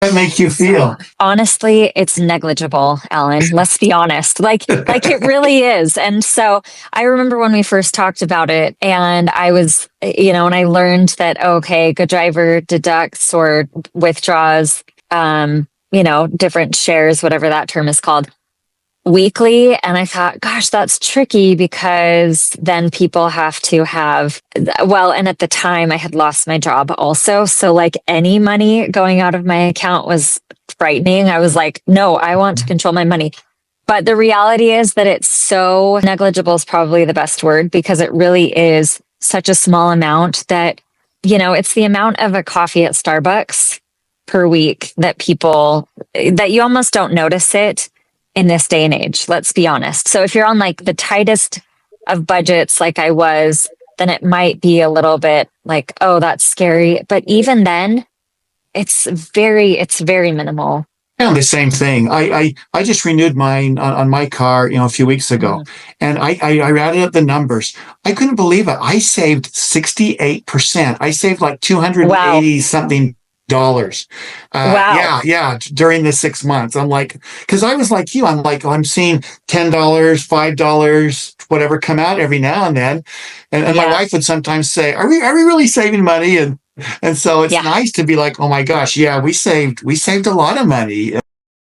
that make you feel? Honestly, it's negligible, Alan. Let's be honest. Like it really is. And so I remember when we first talked about it and I was, and I learned that, okay, Good Driver deducts or withdraws, different shares, whatever that term is called, weekly. And I thought, gosh, that's tricky because then people have to have, and at the time I had lost my job also. So like any money going out of my account was frightening. I was like, no, I want to control my money. But the reality is that it's so negligible is probably the best word because it really is such a small amount that, it's the amount of a coffee at Starbucks per week that you almost don't notice it in this day and age, let's be honest. So if you're on like the tightest of budgets, like I was, then it might be a little bit like, oh, that's scary. But even then, it's very minimal. Yeah, the same thing. I just renewed mine on my car, a few weeks ago, and I added up the numbers. I couldn't believe it. I saved 68%. I saved like 280 something dollars. Wow. Yeah. During the 6 months, I'm like, because I was like you, I'm like, I'm seeing $10, $5, whatever come out every now and then, and my wife would sometimes say, "Are we really saving money?" And so it's nice to be like, "Oh my gosh, yeah, we saved a lot of money."